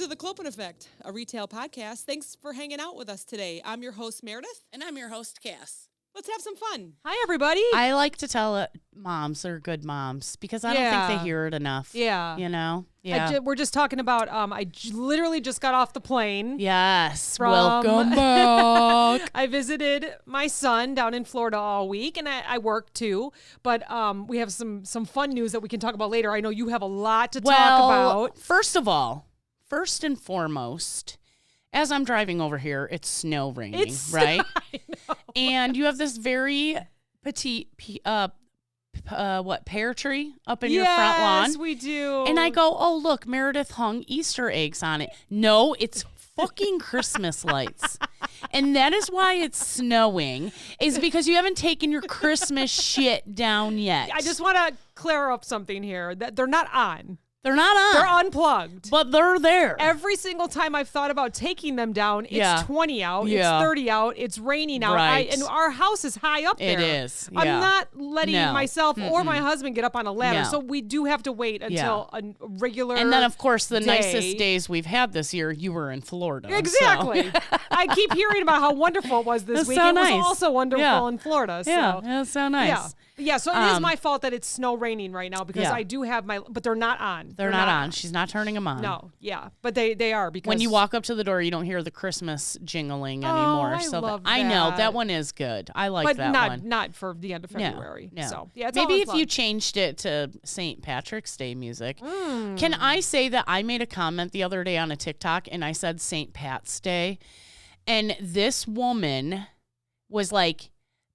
the Clopen Effect, a retail podcast. Thanks for hanging out with us today. I'm your host, Meredith. And I'm your host, Cass. Let's have some fun. Hi, everybody. I like to tell moms are good moms because I don't think they hear it enough. Yeah. You know? Yeah. We're just talking about, literally just got off the plane. Yes. Welcome back. I visited my son down in Florida all week, and I work too. But we have some fun news that we can talk about later. I know you have a lot to talk about. First and foremost, as I'm driving over here, it's snow raining, right? I know. And you have this very petite, pear tree up in your front lawn? Yes, we do. And I go, oh, look, Meredith hung Easter eggs on it. No, it's fucking Christmas lights. And that is why it's snowing, is because you haven't taken your Christmas shit down yet. I just want to clear up something here, that they're not on. They're not on. They're unplugged. But they're there. Every single time I've thought about taking them down, it's 20 out, it's 30 out, it's raining out. Right. And our house is high up there. It is. I'm not letting myself or my husband get up on a ladder. No. So we do have to wait until a regular And then, of course, the day. nicest days we've had this year, you were in Florida. Exactly. So. I keep hearing about how wonderful it was this week. So it was nice. also wonderful in Florida. So. Yeah, that's so nice. Yeah, so it is my fault that it's snow raining right now because I do have but they're not on. They're not on. She's not turning them on. No, but they are because when you walk up to the door, you don't hear the Christmas jingling anymore. I love I know that. that one is good. I like that one. But not for the end of February. No. So yeah, it's maybe all if you unplugged. changed it to St. Patrick's Day music. Can I say that I made a comment the other day on a TikTok and I said St. Pat's Day, and this woman was like,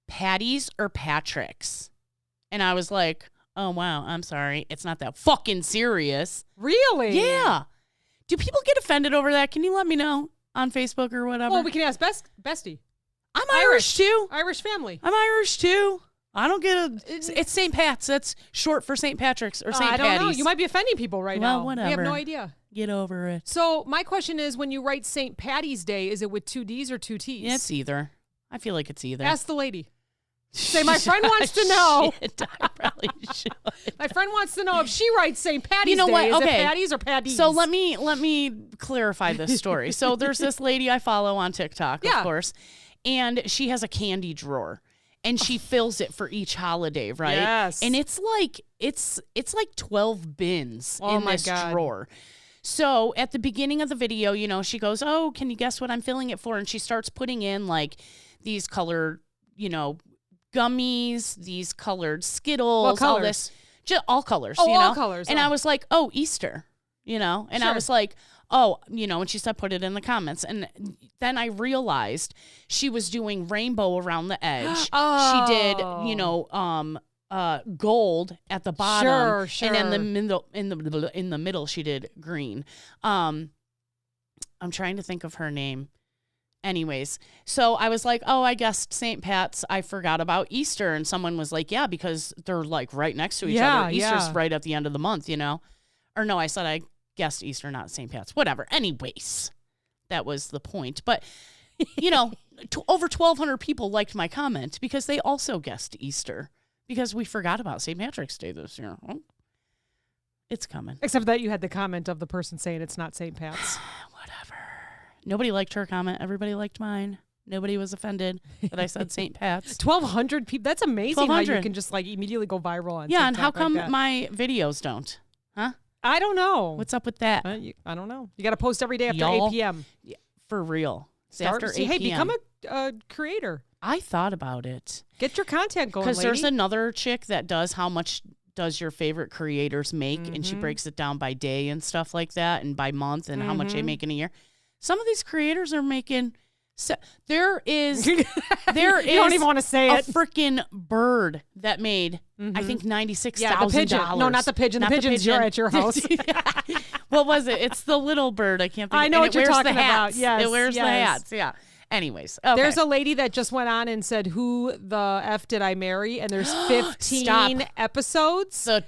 Patty's or Patrick's? And I was like, oh, wow, I'm sorry. It's not that fucking serious. Really? Yeah. Do people get offended over that? Can you let me know on Facebook or whatever? Well, we can ask Bestie. I'm Irish too. Irish family. I'm Irish too. I don't get it's St. Pat's. That's short for St. Patrick's or St. I Patty's. don't know. You might be offending people right now. Well, whatever. We have no idea. Get over it. So my question is, when you write St. Patty's Day, is it with 2 D's or 2 T's? It's either. I feel like it's either. Ask the lady. Say, my friend wants to know. Shit, I probably should. My friend wants to know if she writes St. Patty's You know Day. what? Is Okay. it Patty's or Patty's? So let me clarify this story. So there's this lady I follow on TikTok, of course, and she has a candy drawer, and she fills it for each holiday, right? Yes. And it's like 12 bins in this drawer. So at the beginning of the video, you know, she goes, "Oh, can you guess what I'm filling it for?" And she starts putting in like these colored, you know, gummies, these colored Skittles, all this, just all colors, you know? all colors. And I was like, oh, Easter, you know? And I was like, oh, you know, and she said, put it in the comments. And then I realized she was doing rainbow around the edge. She did, you know, gold at the bottom. Sure. And in the middle, she did green. I'm trying to think of her name. Anyways, so I was like, oh, I guessed St. Pat's. I forgot about Easter. And someone was like, yeah, because they're like right next to each other. Easter's right at the end of the month, you know? Or no, I said I guessed Easter, not St. Pat's. Whatever. Anyways, that was the point. But, you know, over 1,200 people liked my comment because they also guessed Easter because we forgot about St. Patrick's Day this year. Oh, it's coming. Except that you had the comment of the person saying it's not St. Pat's. Whatever. Nobody liked her comment. Everybody liked mine. Nobody was offended that I said St. Pat's. 1,200 people. That's amazing how you can just like immediately go viral on TikTok. And how come like my videos don't? Huh? I don't know. What's up with that? I don't know. You got to post every day after Y'all, 8 p.m. Yeah, for real. After 8 p.m. Hey, become a creator. I thought about it. Get your content going, because lady. there's another chick that does how much does your favorite creators make, and she breaks it down by day and stuff like that, and by month, and how much they make in a year. Some of these creators are making. There is you don't even want to say a it. freaking bird that made I think $96,000. the pigeon. No, not the pigeon. The pigeon's at your house. What was it? It's the little bird. I can't think. I know what you're talking about. Yes, it wears the hats. Yeah. Anyways, okay. There's a lady that just went on and said, "Who the F did I marry?" And there's 15 episodes. So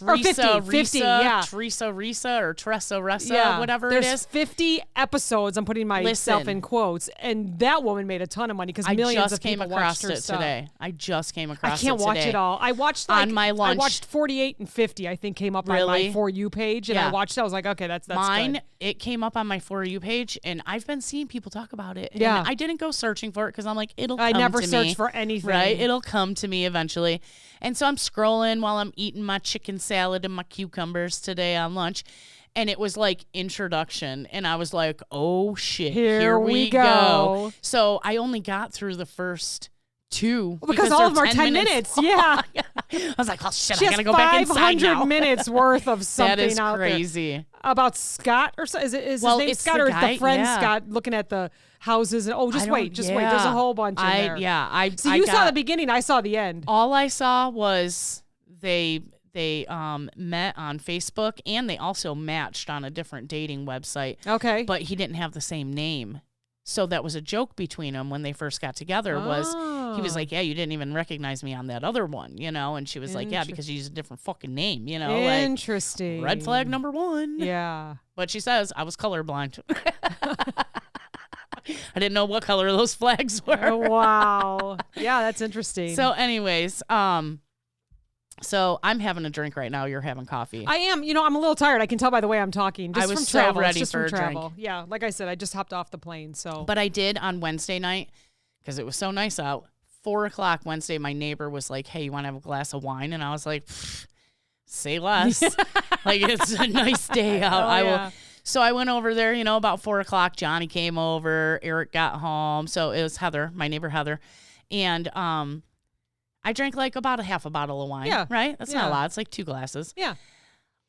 Or 50, yeah. Teresa Risa or Teresa Ressa, whatever There's it is. 50 episodes. I'm putting myself in quotes. And that woman made a ton of money because millions of people watched her stuff. Today. I just came across it I can't watch today. it all. I watched on my lunch. I watched 48 and 50, I think, came up on my For You page. And I watched it. I was like, okay, that's mine. Good. It came up on my For You page, and I've been seeing people talk about it. Yeah. And I didn't go searching for it because I'm like, it'll come to me. I never search for anything. Right? It'll come to me eventually. And so I'm scrolling while I'm eating my chicken salad and my cucumbers today on lunch. And it was like introduction. And I was like, oh shit, here we go. So I only got through the first 2. Because all of them are 10 minutes. Yeah. I was like, oh shit, she I gotta go back inside now. 500 minutes worth of something that is out crazy. There. About Scott or so? Is his name Scott or is the friend Scott looking at the houses and just wait. There's a whole bunch in there. I saw the beginning, I saw the end. All I saw was they met on Facebook and they also matched on a different dating website. Okay. But he didn't have the same name. So that was a joke between them when they first got together was he was like, yeah, you didn't even recognize me on that other one, and she was like, yeah, because you used a different fucking name, Interesting. Like, red flag number 1. Yeah. But she says, I was colorblind. I didn't know what color those flags were. Oh, wow. Yeah, that's interesting. So anyways, so I'm having a drink right now. You're having coffee. I am. I'm a little tired. I can tell by the way I'm talking. Just I was from so travel. ready just for from a travel. drink. Yeah, like I said, I just hopped off the plane. So, but I did on Wednesday night because it was so nice out. 4:00 Wednesday, my neighbor was like, "Hey, you want to have a glass of wine?" And I was like, "Say less." Like it's a nice day out. I will. So I went over there. About 4:00. Johnny came over. Eric got home. So it was Heather, my neighbor Heather, and I drank like about a half a bottle of wine. Yeah. Right? That's not a lot. It's like 2 glasses. Yeah.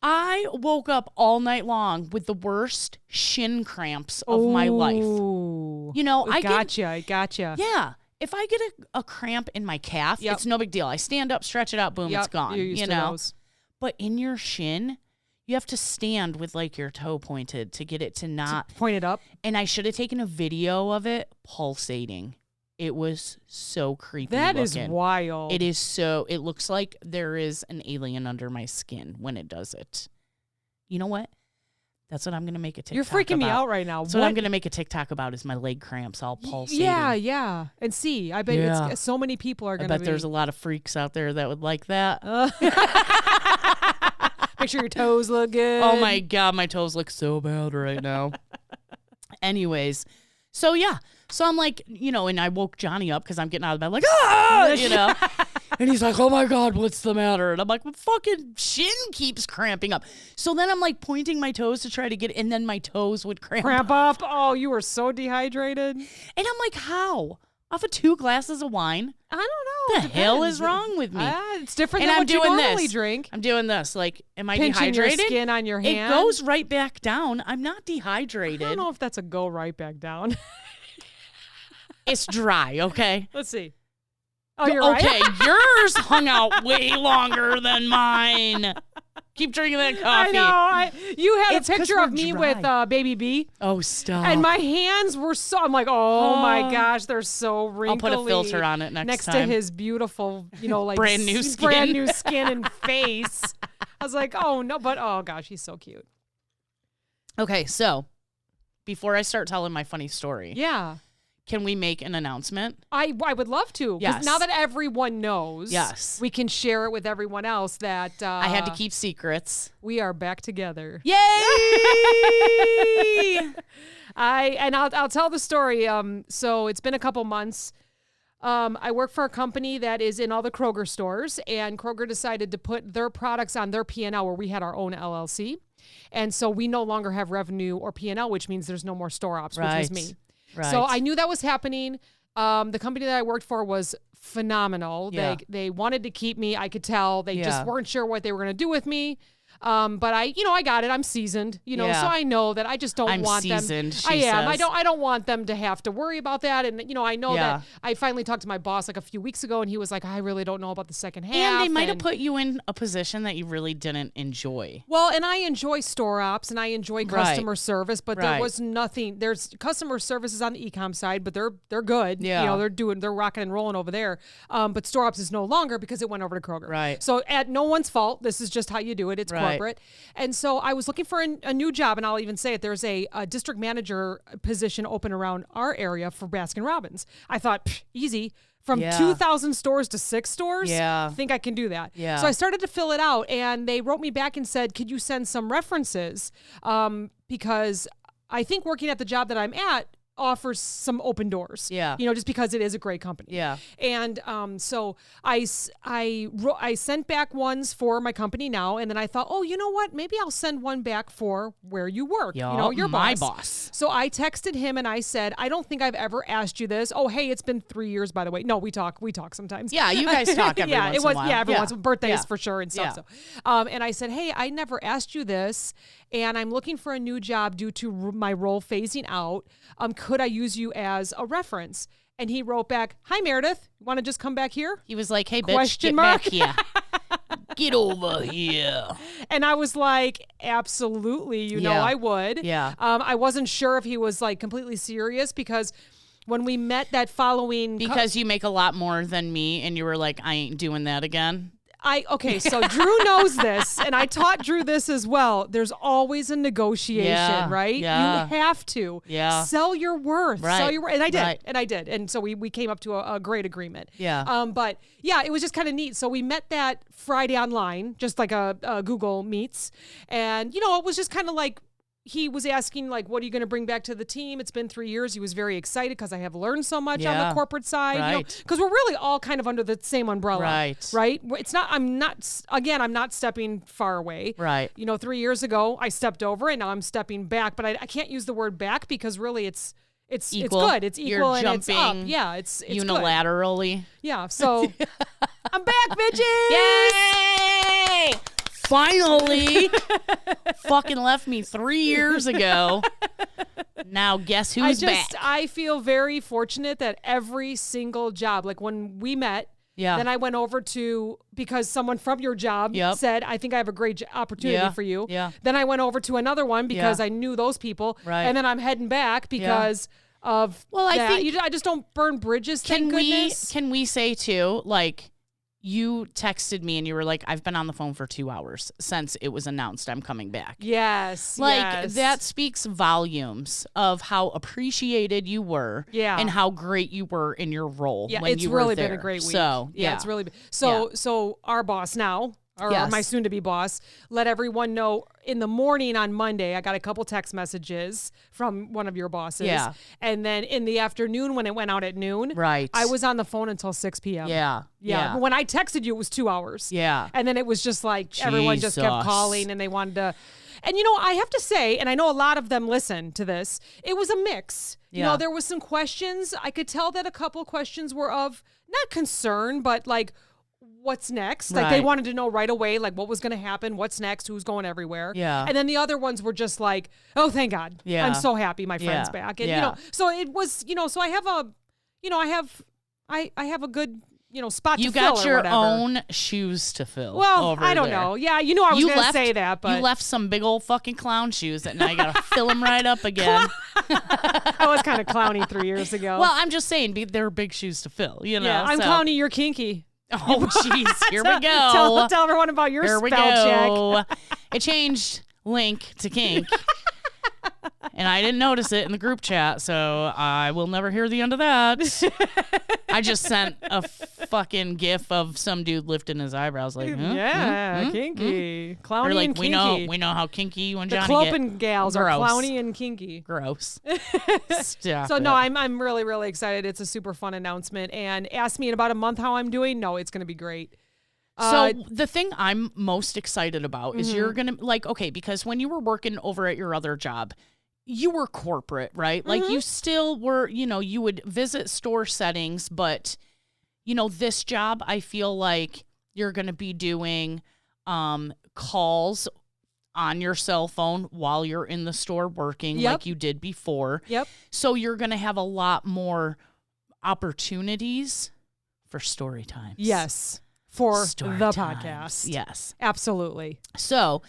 I woke up all night long with the worst shin cramps of my life. I gotcha. Yeah. If I get a cramp in my calf, it's no big deal. I stand up, stretch it out, boom, it's gone. You're used to those. But in your shin, you have to stand with like your toe pointed to get it to not point it up. And I should have taken a video of it pulsating. It was so creepy. That looking. Is wild. It is so. It looks like there is an alien under my skin when it does it. You know what? That's what I'm going to make a TikTok You're freaking me out right now. That's what I'm going to make a TikTok about is my leg cramps all pulsating. Yeah. And see, I bet it's, so many people are going to I bet there's a lot of freaks out there that would like that. Make sure your toes look good. Oh, my God. My toes look so bad right now. Anyways, so yeah. So I'm like, and I woke Johnny up because I'm getting out of bed like, And he's like, oh my God, what's the matter? And I'm like, well, fucking shin keeps cramping up. So then I'm like pointing my toes to try to get, and then my toes would cramp up. Oh, you were so dehydrated. And I'm like, how? Off of 2 glasses of wine? I don't know. What the hell is wrong with me? It's different than what you normally drink. I'm doing this. Like, am I Pinching dehydrated? Your skin on your hand. It goes right back down. I'm not dehydrated. I don't know if that's a go right back down. It's dry, okay? Let's see. Oh, you're right. Okay, yours hung out way longer than mine. Keep drinking that coffee. I know. You had a picture of me with Baby B. Oh, stop. And my hands were so, I'm like, oh my gosh, they're so wrinkly. I'll put a filter on it next time. Next to his beautiful, like brand new skin and face. I was like, oh no, but oh gosh, he's so cute. Okay, so before I start telling my funny story. Yeah. Can we make an announcement? I would love to. Yes. Now that everyone knows, yes, we can share it with everyone else that I had to keep secrets. We are back together. Yay! I'll tell the story. So it's been a couple months. I work for a company that is in all the Kroger stores, and Kroger decided to put their products on their P&L where we had our own LLC. And so we no longer have revenue or P&L, which means there's no more store ops, which was me. Right. So I knew that was happening. The company that I worked for was phenomenal. Yeah. They wanted to keep me. I could tell. They just weren't sure what they were going to do with me. But I got it. I'm seasoned, so I know that I just don't want seasoned, them. she I am. says. I don't want them to have to worry about that. And, I know Yeah. that I finally talked to my boss like a few weeks ago and he was like, I really don't know about the second half. And they might have put you in a position that you really didn't enjoy. Well, and I enjoy store ops and I enjoy customer service, but there was nothing. There's customer services on the e-com side, but they're good. Yeah. They're rocking and rolling over there. But store ops is no longer because it went over to Kroger. Right. So at no one's fault. This is just how you do it. It's corporate. And so I was looking for a new job, and I'll even say it. There's a district manager position open around our area for Baskin Robbins. I thought, easy. From 2,000 stores to 6 stores, I think I can do that. Yeah. So I started to fill it out, and they wrote me back and said, could you send some references? Because I think working at the job that I'm at offers some open doors. Yeah. Just because it is a great company. Yeah. And so I sent back ones for my company now, and then I thought, oh, you know what? Maybe I'll send one back for where you work. Your my boss. boss. So I texted him and I said, I don't think I've ever asked you this. Oh, hey, it's been 3 years, by the way. No, we talk sometimes. Yeah, you guys talk every once in a while. Yeah, every once. Birthdays Yeah. for sure and stuff. Yeah. So, and I said, hey, I never asked you this, and I'm looking for a new job due to my role phasing out. Could I use you as a reference? And he wrote back, hi, Meredith. Want to just come back here? He was like, hey, bitch, Question get mark? back here. Get over here. And I was like, absolutely, Yeah. I would. Yeah. I wasn't sure if he was like completely serious because when we met that following... Because you make a lot more than me, and you were like, I ain't doing that again. So Drew knows this, and I taught Drew this as well. There's always a negotiation, right? Yeah. You have to sell your worth. Right. Sell your worth. And I did. Right. And I did. And so we came up to a great agreement. Yeah. But yeah, it was just kind of neat. So we met that Friday online, just like a Google Meets. And, it was just kind of like, he was asking, like, what are you going to bring back to the team? It's been 3 years. He was very excited because I have learned so much on the corporate side, because we're really all kind of under the same umbrella. Right. It's not, I'm not stepping far away. Right. 3 years ago, I stepped over and now I'm stepping back, but I can't use the word back because really it's equal. It's good. It's equal. You're and it's up. jumping Yeah. It's unilaterally. Good. Yeah. So I'm back, bitches. Yay! Finally. Fucking left me 3 years ago. Now guess who's back? I feel very fortunate that every single job, like when we met, then I went over to, because someone from your job said, I think I have a great opportunity for you. Yeah. Then I went over to another one because I knew those people. Right. And then I'm heading back because of I think I just don't burn bridges, thank goodness. Can we say too, like, you texted me and you were like, I've been on the phone for 2 hours since it was announced I'm coming back. Yes. Like, that speaks volumes of how appreciated you were and how great you were in your role when you were there. It's really been a great week. So, it's really been. So our boss now, or my soon-to-be boss, let everyone know in the morning on Monday. I got a couple text messages from one of your bosses. Yeah. And then in the afternoon, when it went out at noon, I was on the phone until 6 p.m. Yeah. But when I texted you, it was 2 hours. Yeah. And then it was just like everyone just kept calling and they wanted to. And, I have to say, and I know a lot of them listen to this, it was a mix. There was some questions. I could tell that a couple questions were of not concern, but like, what's next? Like they wanted to know right away, like what was going to happen, what's next, who's going everywhere. Yeah. And then the other ones were just like, oh, thank God. Yeah. I'm so happy my friend's back. And, so it was, so I have a, I have a good, spot to fill. You got your own shoes to fill. Well, I don't there. know. Yeah, I was going to say that, but you left some big old fucking clown shoes that now you got to fill them right up again. I was kind of clowny 3 years ago. Well, I'm just saying they're big shoes to fill, Yeah, I'm clowny, you're kinky. Oh, jeez. Here we go. Tell everyone about your Here spell check. It changed link to kink. And I didn't notice it in the group chat, so I will never hear the end of that. I just sent a fucking gif of some dude lifting his eyebrows like, kinky. Clowny like, and kinky. we know how kinky you and the Johnny Clopen gals are clowny and kinky. Gross. So no, I'm really, really excited. It's a super fun announcement. And ask me in about a month how I'm doing. No, it's going to be great. So the thing I'm most excited about is you're going to, like, okay, because when you were working over at your other job, you were corporate, right? Like you still were, you would visit store settings, but, this job, I feel like you're going to be doing calls on your cell phone while you're in the store working like you did before. Yep. So you're going to have a lot more opportunities for story times. Yes. For Story the times. podcast. Yes. Absolutely. So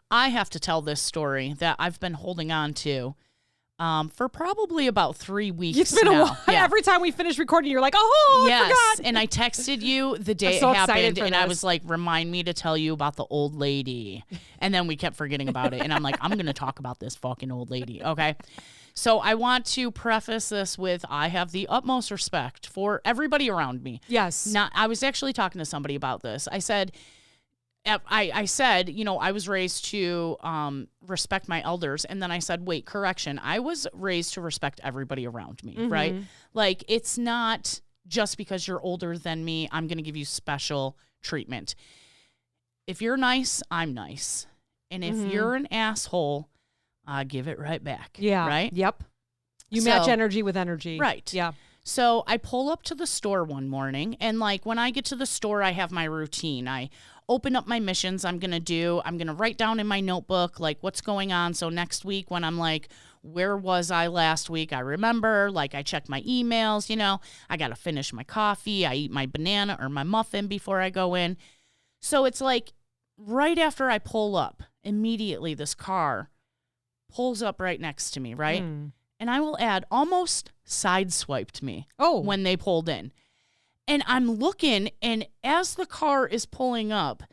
I have to tell this story that I've been holding on to for probably about 3 weeks. It's been now. a while. Yeah. Every time we finish recording, you're like, oh, yes. I forgot. And I texted you the day so it excited happened, for and I this. was like, remind me to tell you about the old lady. And then we kept forgetting about it. And I'm like, I'm going to talk about this fucking old lady. Okay. So I want to preface this with I have the utmost respect for everybody around me. Yes. I was actually talking to somebody about this. I said, you know, I was raised to respect my elders. And then I said, wait, correction. I was raised to respect everybody around me, right? Like, it's not just because you're older than me, I'm going to give you special treatment. If you're nice, I'm nice. And if you're an asshole, I give it right back. Yeah. Right? Yep. You match energy with energy. Right. Yeah. So I pull up to the store one morning, and like when I get to the store, I have my routine. I open up my missions I'm going to write down in my notebook, like what's going on. So next week when I'm like, where was I last week? I remember, like I check my emails, you know, I got to finish my coffee. I eat my banana or my muffin before I go in. So it's like right after I pull up, immediately this car pulls up right next to me, right? And I will add, almost sideswiped me when they pulled in. And I'm looking, and as the car is pulling up,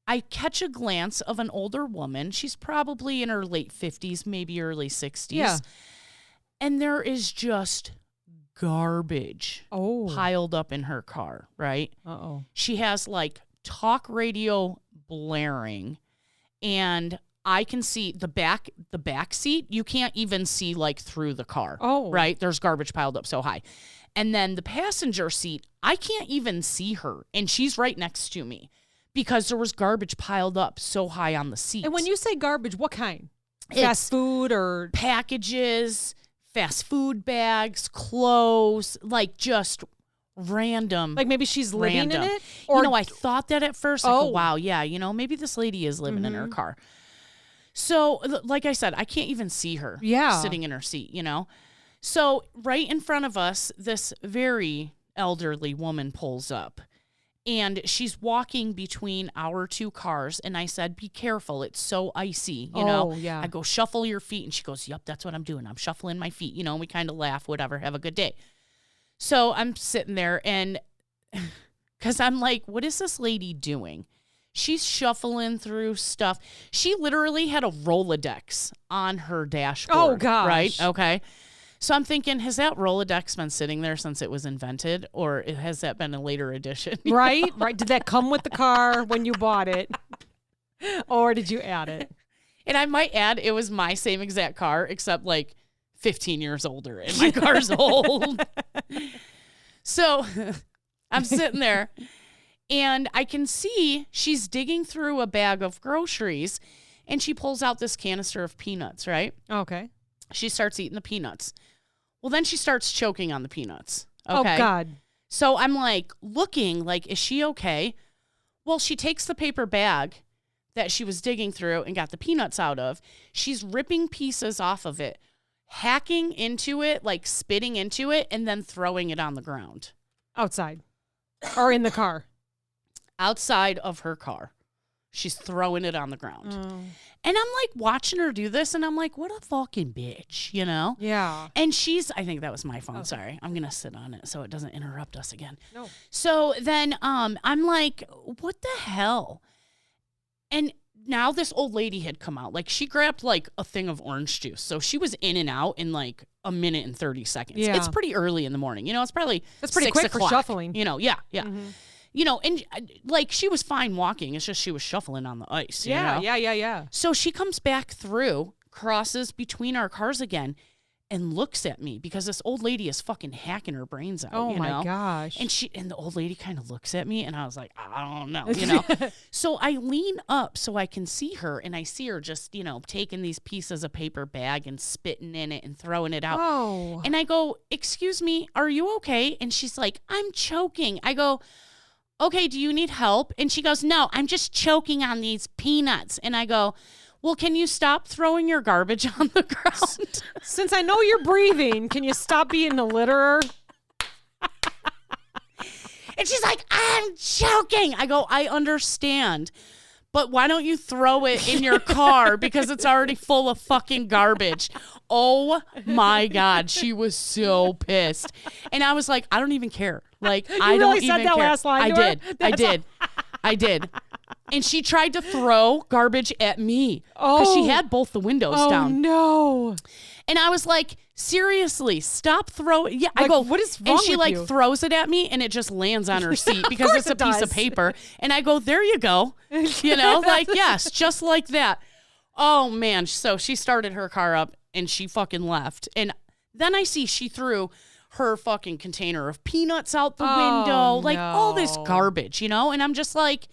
I catch a glance of an older woman. She's probably in her late 50s, maybe early 60s. Yeah. And there is just garbage piled up in her car, right? Uh-oh. She has like talk radio blaring, and I can see the back seat. You can't even see like through the car. Right? There's garbage piled up so high. And then the passenger seat, I can't even see her. And she's right next to me because there was garbage piled up so high on the seat. And when you say garbage, what kind? Fast food or packages, fast food bags, clothes, like just random. Like maybe she's living in it? Or, you know, I thought that at first. I go, wow, yeah, you know, maybe this lady is living in her car. So, like I said, I can't even see her sitting in her seat, you know? So, right in front of us, this very elderly woman pulls up, and she's walking between our two cars, and I said, be careful, it's so icy, you know? Yeah. I go, shuffle your feet, and she goes, yep, that's what I'm doing. I'm shuffling my feet, you know, and we kind of laugh, whatever, have a good day. So, I'm sitting there, and because I'm like, what is this lady doing? She's shuffling through stuff. She literally had a Rolodex on her dashboard. Oh, gosh. Right? Okay. So I'm thinking, has that Rolodex been sitting there since it was invented, or has that been a later addition? Right? Right. Did that come with the car when you bought it? Or did you add it? And I might add, it was my same exact car, except like 15 years older, and my car's old. So I'm sitting there, and I can see she's digging through a bag of groceries, and she pulls out this canister of peanuts, right? Okay. She starts eating the peanuts. Well, then she starts choking on the peanuts. Okay? Oh, God. So I'm like looking like, is she okay? Well, she takes the paper bag that she was digging through and got the peanuts out of. She's ripping pieces off of it, hacking into it, like spitting into it, and then throwing it on the ground. Outside. Or in the car. Outside of her car. She's throwing it on the ground. And I'm like watching her do this, and I'm like, what a fucking bitch, you know? Yeah. And I think that was my phone. Sorry. I'm going to sit on it so it doesn't interrupt us again. No. So then I'm like, what the hell? And now this old lady had come out. Like, she grabbed like a thing of orange juice. So she was in and out in like a minute and 30 seconds. Yeah. It's pretty early in the morning. You know, it's probably That's pretty 6 quick o'clock, for shuffling. You know, yeah. You know, and like she was fine walking. It's just she was shuffling on the ice. You know? Yeah. So she comes back through, crosses between our cars again, and looks at me because this old lady is fucking hacking her brains out. Oh, you my know? gosh. And the old lady kind of looks at me, and I was like, I don't know, you know. So I lean up so I can see her, and I see her just, you know, taking these pieces of paper bag and spitting in it and throwing it out. Oh. And I go, excuse me, are you okay? And she's like, I'm choking. I go, okay, do you need help? And she goes, no, I'm just choking on these peanuts. And I go, well, can you stop throwing your garbage on the ground? Since I know you're breathing, can you stop being a litterer? And she's like, I'm joking. I go, I understand. But why don't you throw it in your car because it's already full of fucking garbage? Oh my God. She was so pissed. And I was like, I don't even care. Like, I don't even care. You really said that last line to her? I did. And she tried to throw garbage at me because she had both the windows down. Oh, no. And I was like, seriously, stop throwing. Yeah, like, I go, what is wrong and she with like you? throws it at me and it just lands on her seat because it's a piece of paper. And I go, there you go. You know, like, yes, just like that. Oh, man. So she started her car up and she fucking left. And then I see she threw her fucking container of peanuts out the window, like all this garbage, you know? And I'm just like,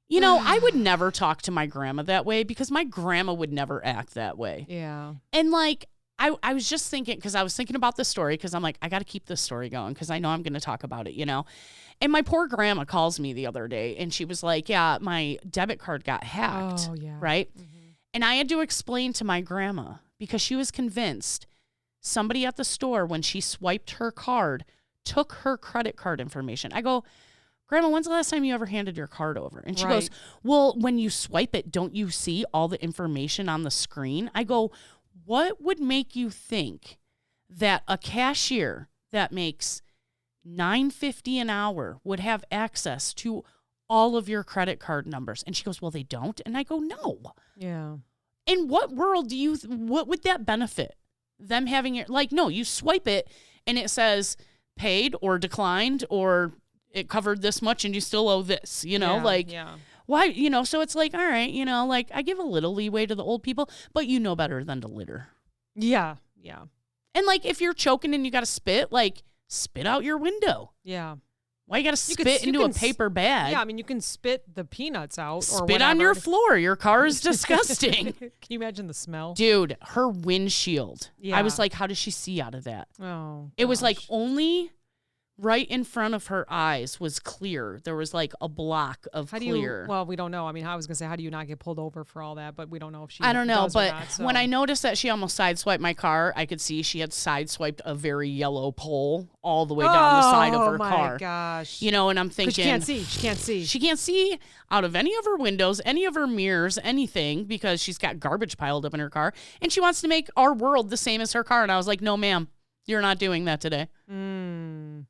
you know, I would never talk to my grandma that way because my grandma would never act that way. Yeah. And like, I was just thinking, because I was thinking about this story, because I'm like, I got to keep this story going because I know I'm going to talk about it, you know? And my poor grandma calls me the other day and she was like, yeah, my debit card got hacked. Oh, yeah. Right? Mm-hmm. And I had to explain to my grandma because she was convinced somebody at the store, when she swiped her card, took her credit card information. I go, Grandma, when's the last time you ever handed your card over? And she goes, well, when you swipe it, don't you see all the information on the screen? I go, what would make you think that a cashier that makes $9.50 an hour would have access to all of your credit card numbers? And she goes, well, they don't. And I go, no. Yeah. In what world what would that benefit? Them having your, like, no, you swipe it and it says paid or declined or it covered this much and you still owe this, you know, why, you know, so it's like, all right, you know, like I give a little leeway to the old people, but you know better than to litter. Yeah. Yeah. And like, if you're choking and you got to spit, like spit out your window. Yeah. Why you got to spit into a paper bag? Yeah. I mean, you can spit the peanuts out or spit on your floor. Your car is disgusting. Can you imagine the smell? Dude, her windshield. Yeah. I was like, how does she see out of that? Oh, it was like only right in front of her eyes was clear. There was like a block of clear. Well, we don't know. I mean, I was going to say, how do you not get pulled over for all that? But we don't know if she I don't know, does but or not, so. when I noticed that she almost sideswiped my car, I could see she had sideswiped a very yellow pole all the way down the side of her car. Oh, my gosh. You know, and I'm thinking... She can't see. She can't see. She can't see out of any of her windows, any of her mirrors, anything, because she's got garbage piled up in her car. And she wants to make our world the same as her car. And I was like, no, ma'am. You're not doing that today.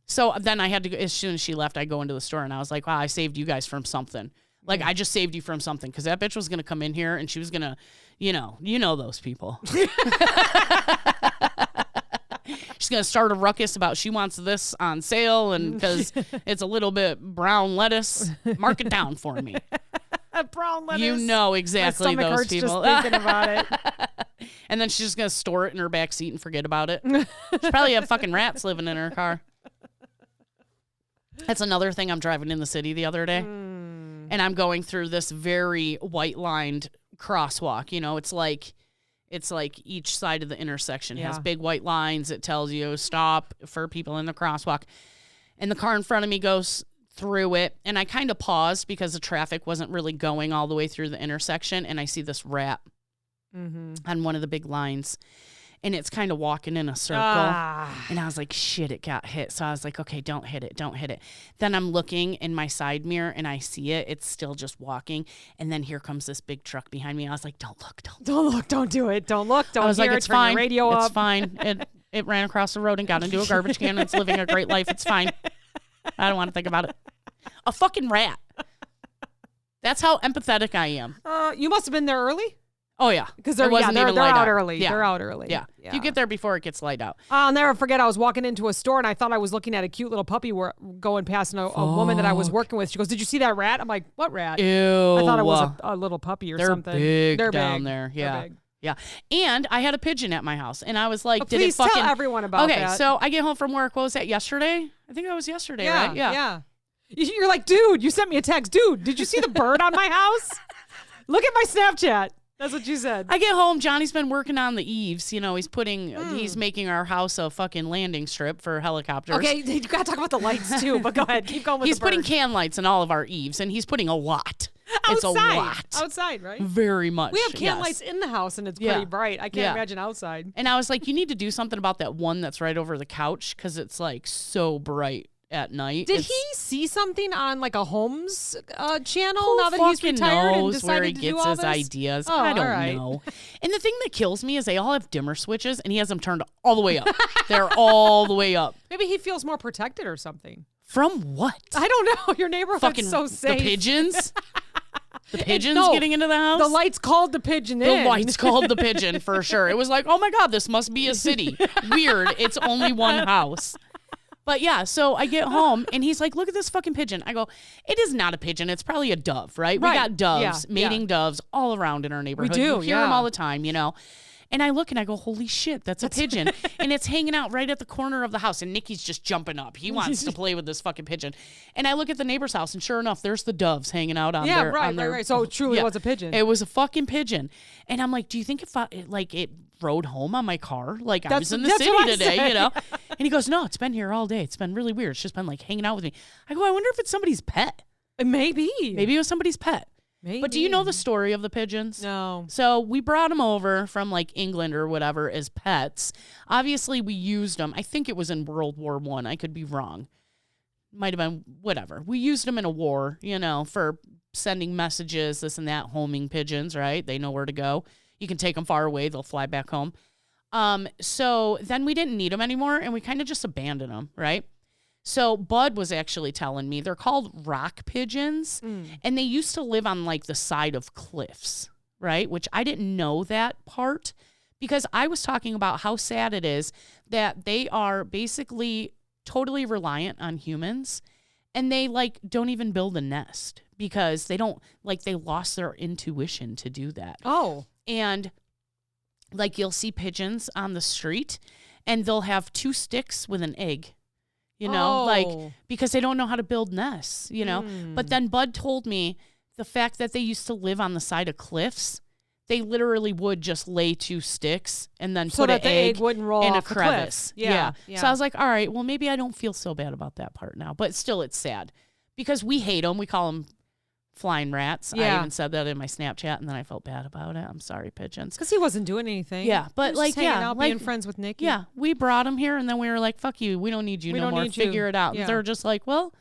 So then I had to go, as soon as she left, I go into the store and I was like, wow, I saved you guys from something. Like, I just saved you from something because that bitch was going to come in here and she was going to, you know those people. She's going to start a ruckus about she wants this on sale and because it's a little bit brown lettuce. Mark it down for me. Brown lettuce. You know exactly My stomach those hurts people. Just thinking about it. And then she's just going to store it in her back seat and forget about it. She probably have fucking rats living in her car. That's another thing. I'm driving in the city the other day. And I'm going through this very white-lined crosswalk. You know, it's like each side of the intersection has big white lines. It tells you stop for people in the crosswalk. And the car in front of me goes through it. And I kind of paused because the traffic wasn't really going all the way through the intersection. And I see this rat on one of the big lines. And it's kind of walking in a circle. And I was like, shit, it got hit. So I was like, okay, don't hit it. Don't hit it. Then I'm looking in my side mirror and I see it. It's still just walking. And then here comes this big truck behind me. I was like, don't look. Don't look. Don't do it. Don't look. Don't I was hear like, it. it's Turn your fine. radio up. It's fine. It ran across the road and got into a garbage can. It's living a great life. It's fine. I don't want to think about it. A fucking rat. That's how empathetic I am. You must have been there early. Oh, yeah. Because they're out early. Yeah. They're out early. Yeah. You get there before it gets light out. I'll never forget. I was walking into a store and I thought I was looking at a cute little puppy going past a woman that I was working with. She goes, did you see that rat? I'm like, what rat? Ew. I thought it was a little puppy or something. They're big down there. Yeah. Big. Yeah. And I had a pigeon at my house. And I was like, did please it fucking... tell everyone about that. Okay, so I get home from work. What was that, yesterday? I think that was yesterday, right? Yeah. You're like, dude, you sent me a text. Dude, did you see the bird on my house? Look at my Snapchat. That's what you said. I get home. Johnny's been working on the eaves. He's making our house a fucking landing strip for helicopters. Okay, you got to talk about the lights too, but go ahead. Keep going with He's the bird. putting can lights in all of our eaves, and he's putting a lot. Outside. It's a lot. Outside, right? Very much. We have can yes. lights in the house, and it's pretty bright. I can't Yeah. imagine outside. And I was like, you need to do something about that one that's right over the couch because it's like so bright at night. Did he see something on like a Holmes channel Who now that he's fucking retired and knows decided where he to gets do all his this? ideas? Oh, I don't all right. know. And the thing that kills me is they all have dimmer switches, and he has them turned all the way up. They're all the way up. Maybe he feels more protected or something. From what? I don't know. Your neighborhood's Fucking so safe. the pigeons. The pigeons No, getting into the house. The lights called the pigeon The in. lights called the pigeon for sure. It was like, oh my God, this must be a city. Weird. It's only one house. But yeah, so I get home and he's like, look at this fucking pigeon. I go, it is not a pigeon. It's probably a dove, right? We Right. got doves, Yeah, mating doves all around in our neighborhood. do, You hear them yeah. all the time, And I look and I go, holy shit, that's a pigeon. And it's hanging out right at the corner of the house. And Nikki's just jumping up. He wants to play with this fucking pigeon. And I look at the neighbor's house and sure enough, there's the doves hanging out on their on their, right. So it truly was a pigeon. It was a fucking pigeon. And I'm like, do you think if it rode home on my car? Like I was in the that's city what I today, said. And he goes, no, it's been here all day. It's been really weird. It's just been like hanging out with me. I go, I wonder if it's somebody's pet. Maybe. Maybe it was somebody's pet. Maybe. But do you know the story of the pigeons? No. So we brought them over from like England or whatever as pets. Obviously, we used them. I think it was in World War I. I could be wrong. Might have been whatever. We used them in a war, for sending messages, this and that, homing pigeons, right? They know where to go. You can take them far away. They'll fly back home. So then we didn't need them anymore, and we kind of just abandoned them, right? So Bud was actually telling me they're called rock pigeons, and they used to live on like the side of cliffs, right? Which I didn't know that part because I was talking about how sad it is that they are basically totally reliant on humans, and they like don't even build a nest because they don't they lost their intuition to do that. Oh. And like you'll see pigeons on the street, and they'll have 2 sticks with an egg. Because they don't know how to build nests, But then Bud told me the fact that they used to live on the side of cliffs, they literally would just lay 2 sticks and then put an egg wouldn't roll in a off the crevice. cliff. Yeah. So I was like, all right, well, maybe I don't feel so bad about that part now. But still, it's sad because we hate them. We call them flying rats. Yeah. I even said that in my Snapchat, and then I felt bad about it. I'm sorry, pigeons. Because he wasn't doing anything. Yeah, but He was just hanging out, being like friends with Nikki. yeah, we brought them here, and then we were like, "Fuck you, we don't need you We no don't more. need you." Figure it out." Yeah. And they're just like, "Well,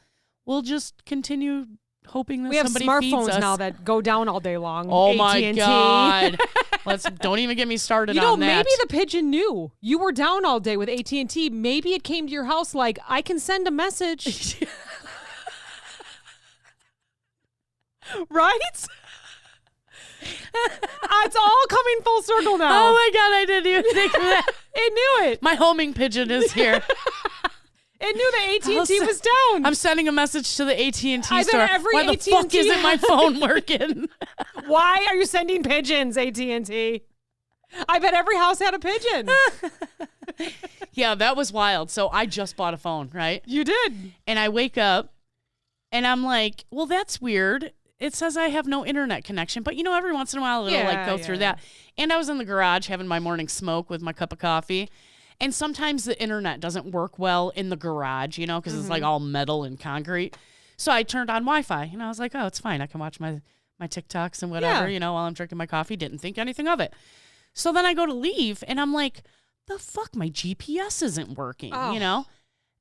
we'll just continue hoping that We have somebody feeds smartphones us." now that go down all day long. Oh my AT&T. God! Don't even get me started on that. Maybe the pigeon knew you were down all day with AT&T. Maybe it came to your house like, I can send a message. Right? It's all coming full circle now. Oh my God! I didn't even think of that. It knew it. My homing pigeon is here. It knew that AT&T I'll was down. I'm sending a message to the AT&T I bet store. every Why the fuck AT&T isn't my phone working? Why are you sending pigeons, AT&T? I bet every house had a pigeon. Yeah, that was wild. So I just bought a phone, right? You did. And I wake up and I'm like, well, that's weird. It says I have no internet connection. But, every once in a while it'll go through that. And I was in the garage having my morning smoke with my cup of coffee. And sometimes the internet doesn't work well in the garage, because it's like all metal and concrete. So I turned on Wi-Fi and I was like, oh, it's fine. I can watch my TikToks and whatever, while I'm drinking my coffee. Didn't think anything of it. So then I go to leave and I'm like, the fuck, my GPS isn't working, And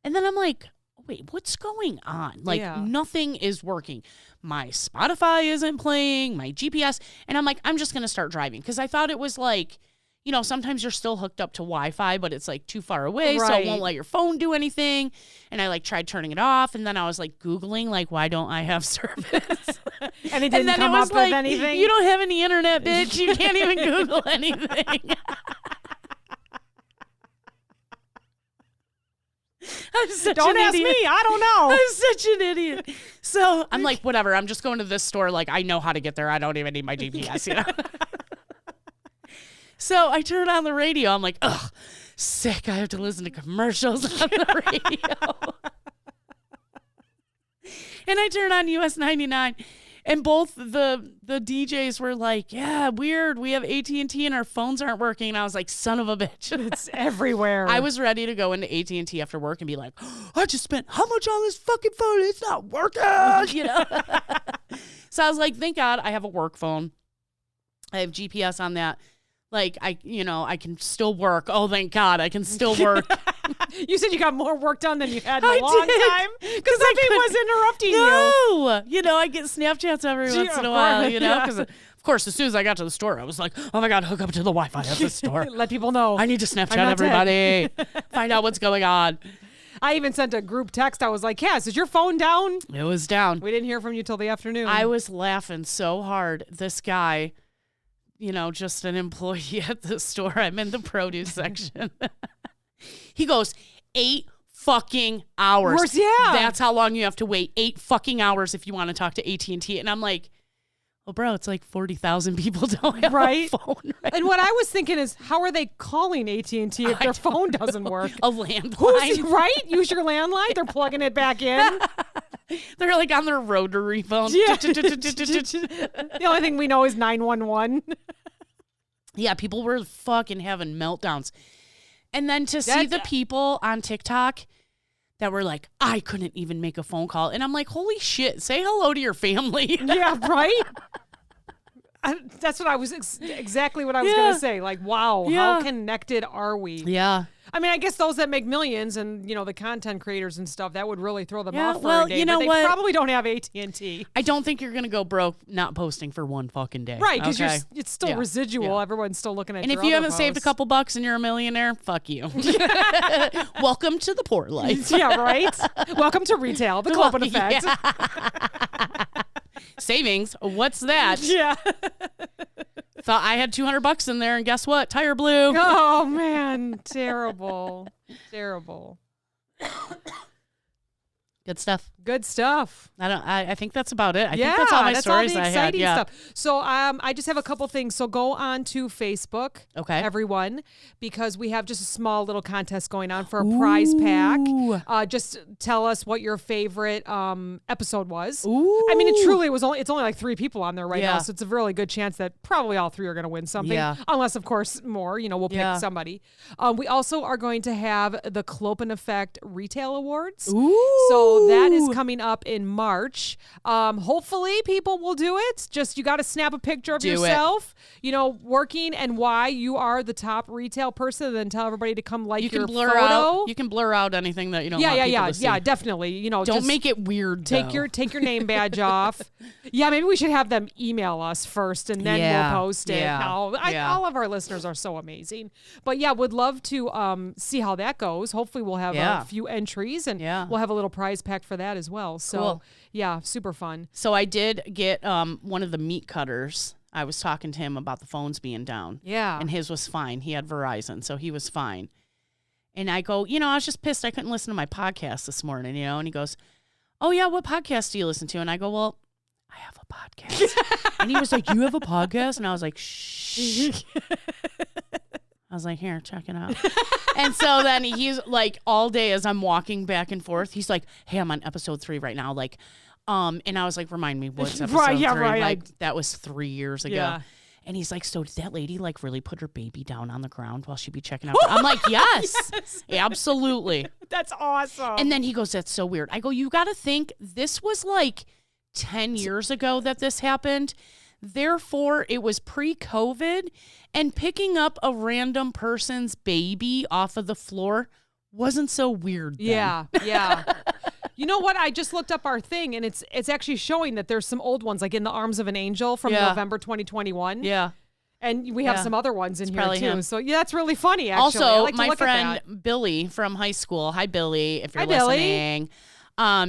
then I'm like, wait, what's going on? Nothing is working. My Spotify isn't playing, my GPS. And I'm like, I'm just going to start driving. Because I thought it was like, sometimes you're still hooked up to Wi-Fi, but it's like too far away. So it won't let your phone do anything. And I tried turning it off. And then I was Googling, why don't I have service? And it didn't come up with anything? You don't have any internet, bitch. You can't even Google anything. Don't ask me. I don't know. I'm such an idiot. So I'm like, whatever. I'm just going to this store. I know how to get there. I don't even need my GPS, So I turn on the radio. I'm like, ugh, sick. I have to listen to commercials on the radio. And I turn on US 99. And both the DJs were like, yeah, weird. We have AT&T and our phones aren't working. And I was like, son of a bitch. It's everywhere. I was ready to go into AT&T after work and be like, I just spent how much on this fucking phone? It's not working. You know? So I was like, thank God I have a work phone. I have GPS on that. Like, I can still work. Oh, thank God, I can still work. You said you got more work done than you had in a long time because something was interrupting you. No, I get Snapchats every once in a while, because of course, as soon as I got to the store, I was like, oh my God, hook up to the Wi-Fi at the store. Let people know. I need to Snapchat everybody. Find out what's going on. I even sent a group text. I was like, Cass, is your phone down? It was down. We didn't hear from you till the afternoon. I was laughing so hard. This guy, just an employee at the store. I'm in the produce section. He goes, 8 fucking hours. Yeah. That's how long you have to wait. 8 fucking hours if you want to talk to AT&T. And I'm like, well, bro, it's like 40,000 people don't have a phone right And what I was thinking is, how are they calling AT&T if their phone doesn't work? A landline. Right? Use your landline. They're plugging it back in. They're like on their rotary phone. Yeah. The only thing we know is 911. Yeah, people were fucking having meltdowns. And then to see the people on TikTok that were like, I couldn't even make a phone call. And I'm like, holy shit, say hello to your family. Yeah, right? That's what I was exactly what I was going to say. Like, wow, how connected are we? Yeah. I mean, I guess those that make millions and, the content creators and stuff, that would really throw them off for well, a day. You know but they probably don't have AT&T. I don't think you're going to go broke not posting for one fucking day. Right, because it's still residual. Yeah. Everyone's still looking at And if you haven't saved a couple bucks and you're a millionaire, fuck you. Welcome to the poor life. Yeah, right? Welcome to retail, the Clopen Effect. Yeah. Savings, what's that? Yeah. Thought I had $200 in there, and guess what? Tire blew. Oh man, terrible. Good stuff. Good stuff. I think that's about it. I think that's all my stories all the I had. Yeah. Stuff. So I just have a couple things. So go on to Facebook, everyone, because we have just a small little contest going on for a prize pack. Just tell us what your favorite episode was. Ooh. I mean, it's only like 3 people on there right now, so it's a really good chance that probably all 3 are going to win something. Yeah. Unless, of course, more. We'll pick somebody. We also are going to have the Clopen Effect Retail Awards. Ooh. So that is coming up in March. Hopefully people will do it. Just you got to snap a picture of yourself, working and why you are the top retail person, and then tell everybody to come like your photo. You can blur out anything that you don't want people to see. Yeah, definitely. Don't make it weird. Take your name badge off. Yeah, maybe we should have them email us first and then we'll post it. Yeah. All of our listeners are so amazing. But yeah, would love to see how that goes. Hopefully we'll have a few entries and we'll have a little prize pack for that as well. So cool. Yeah, super fun. So I did get one of the meat cutters. I was talking to him about the phones being down. Yeah. And his was fine. He had Verizon, so he was fine. And I go, I was just pissed I couldn't listen to my podcast this morning, and he goes, oh yeah, what podcast do you listen to? And I go, well, I have a podcast. And he was like, you have a podcast? And I was like, shh. I was like, here, check it out. And so then he's like, all day as I'm walking back and forth, he's like, hey, I'm on episode 3 right now. Like, and I was like, remind me, what's episode 3? Like, that was 3 years ago. Yeah. And he's like, so did that lady like really put her baby down on the ground while she'd be checking out? I'm like, yes, absolutely. That's awesome. And then he goes, that's so weird. I go, you got to think this was like 10 years ago that this happened. Therefore, it was pre-COVID, and picking up a random person's baby off of the floor wasn't so weird then. Yeah. You know what? I just looked up our thing, and it's actually showing that there's some old ones, like In the Arms of an Angel from November 2021. Yeah. And we have some other ones in here, too. Him. So, yeah, that's really funny, actually. Also, like my friend Billy from high school. Hi, Billy, if you're listening.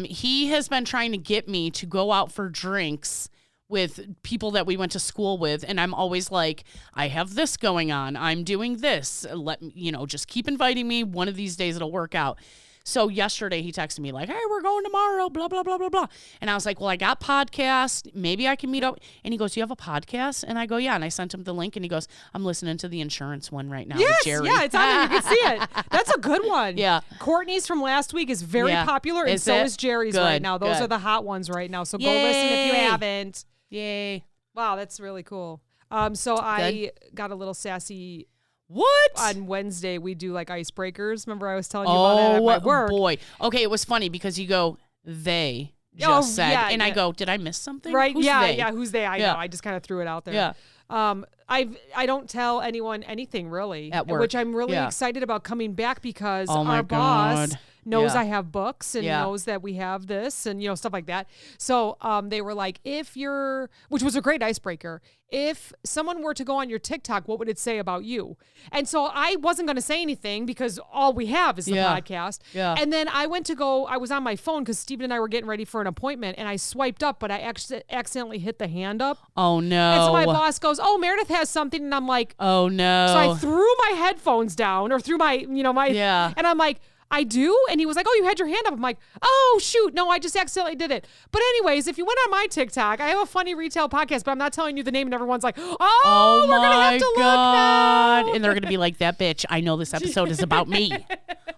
He has been trying to get me to go out for drinks with people that we went to school with, and I'm always like, I have this going on. I'm doing this. Let me, just keep inviting me. One of these days it'll work out. So yesterday he texted me like, hey, we're going tomorrow, blah, blah, blah, blah, blah. And I was like, well, I got podcast. Maybe I can meet up. And he goes, you have a podcast? And I go, yeah. And I sent him the link and he goes, I'm listening to the insurance one right now with Jerry. Yeah, it's on there. You can see it. That's a good one. Yeah. Courtney's from last week is very popular, and so is Jerry's right now. Those are the hot ones right now. So go listen if you haven't. Yay. Wow, that's really cool. So I got a little sassy. What? On Wednesday, we do like icebreakers. Remember I was telling you about it at my work? Oh, boy. Okay, it was funny because you go, they just said. Yeah, and I go, did I miss something? Right, Who's they? yeah, who's they? I know. I just kind of threw it out there. Yeah. I don't tell anyone anything really. At work. Which I'm really excited about coming back because my our boss God. knows I have books and knows that we have this and, stuff like that. So they were like, which was a great icebreaker, if someone were to go on your TikTok, what would it say about you? And so I wasn't going to say anything because all we have is the podcast. Yeah. And then I was on my phone because Steven and I were getting ready for an appointment and I swiped up, but I accidentally hit the hand up. Oh, no. And so my boss goes, oh, Meredith has something. And I'm like, oh, no. So I threw my headphones down or threw my, and I'm like, I do? And he was like, oh, you had your hand up. I'm like, oh, shoot. No, I just accidentally did it. But anyways, if you went on my TikTok, I have a funny retail podcast, but I'm not telling you the name. And everyone's like, oh we're going to have to look now. And they're going to be like, that bitch, I know this episode is about me.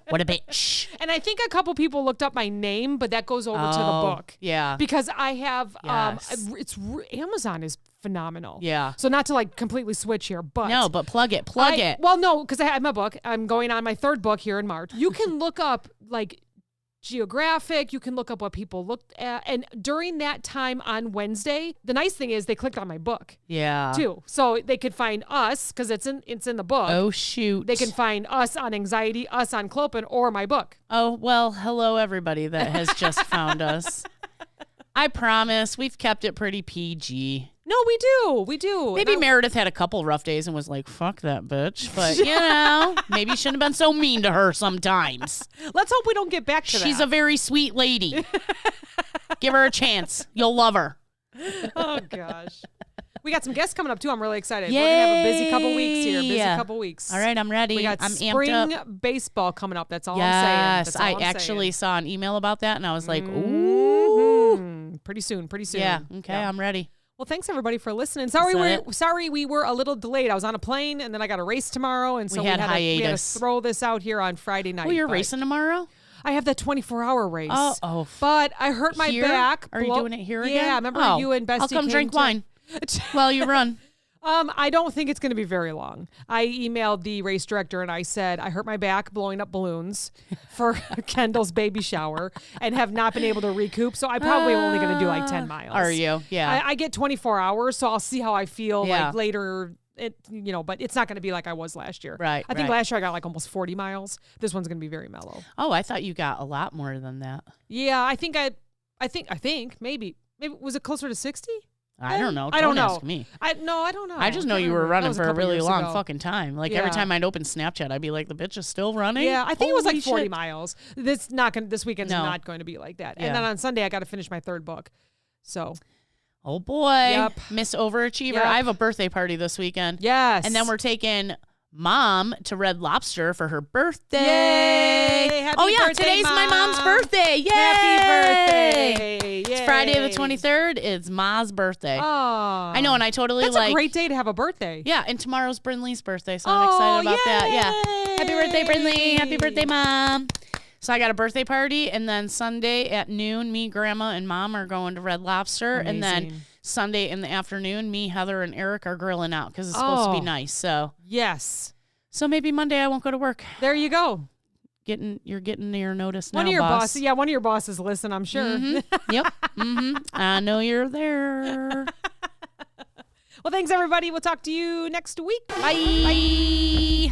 What a bitch. And I think a couple people looked up my name, but that goes over to the book. Yeah. Because I have, Amazon is phenomenal. Yeah. So not to like completely switch here, but. No, but plug it. Well, no, because I have my book. I'm going on my third book here in March. You can look up like geographic. You can look up what people looked at. And during that time on Wednesday, the nice thing is they clicked on my book. Yeah. Too. So they could find us because it's in the book. Oh, shoot. They can find us on anxiety, us on Clopen, or my book. Oh, well, hello, everybody that has just found us. I promise we've kept it pretty PG. No, we do. Maybe Meredith had a couple rough days and was like, fuck that bitch. But, maybe you shouldn't have been so mean to her sometimes. Let's hope we don't get back to that. She's a very sweet lady. Give her a chance. You'll love her. Oh, gosh. We got some guests coming up, too. I'm really excited. Yay. We're going to have a busy couple weeks here. Busy couple weeks. All right, I'm ready. We got I'm spring amped up. baseball coming up. That's all I'm saying. I actually saw an email about that, and I was like, ooh. Pretty soon. Yeah, okay, I'm ready. Well, thanks everybody for listening. Sorry we were a little delayed. I was on a plane and then I got a race tomorrow, and so we had to throw this out here on Friday night. Oh, you're racing tomorrow? I have that 24-hour race. Oh. But I hurt my back. Are you doing it here again? Yeah, remember you and Bestie I'll come drink wine while you run. I don't think it's going to be very long. I emailed the race director and I said, I hurt my back blowing up balloons for Kendall's baby shower and have not been able to recoup. So I probably am only going to do like 10 miles. Are you? Yeah. I get 24 hours, so I'll see how I feel like later. But it's not going to be like I was last year. Right. I think last year I got like almost 40 miles. This one's going to be very mellow. Oh, I thought you got a lot more than that. Yeah, I think maybe was it closer to 60? I don't know. I don't know. Ask me. I don't know. I just know you were running for a really long fucking time. Like every Yeah. time I'd open Snapchat, I'd be like, "The bitch is still running." Yeah, I think it was like Holy 40 shit. miles. This weekend's not going to be like that. And then on Sunday I got to finish my third book. So, oh boy, Yep. Miss Overachiever. Yep. I have a birthday party this weekend. yes. And then we're taking Mom to Red Lobster for her birthday. Yay! Happy birthday, today's my mom's Mom. birthday. Yay! Happy birthday. It's Friday the 23rd. It's Ma's birthday. Oh. I know, and I totally That's a great day to have a birthday. Yeah, and tomorrow's Brinley's birthday, so I'm excited about that. Yeah. Happy birthday, Brinley. Happy birthday, Mom. So I got a birthday party, and then Sunday at noon, me, Grandma, and Mom are going to Red Lobster. Amazing. And then Sunday in the afternoon, me, Heather, and Eric are grilling out because it's supposed to be nice. So maybe Monday I won't go to work. There you go. You're getting your notice now, One of your boss. bosses. Yeah, one of your bosses listen, I'm sure. Mm-hmm. Yep. Mm-hmm. I know you're there. Well, thanks everybody. We'll talk to you next week. Bye.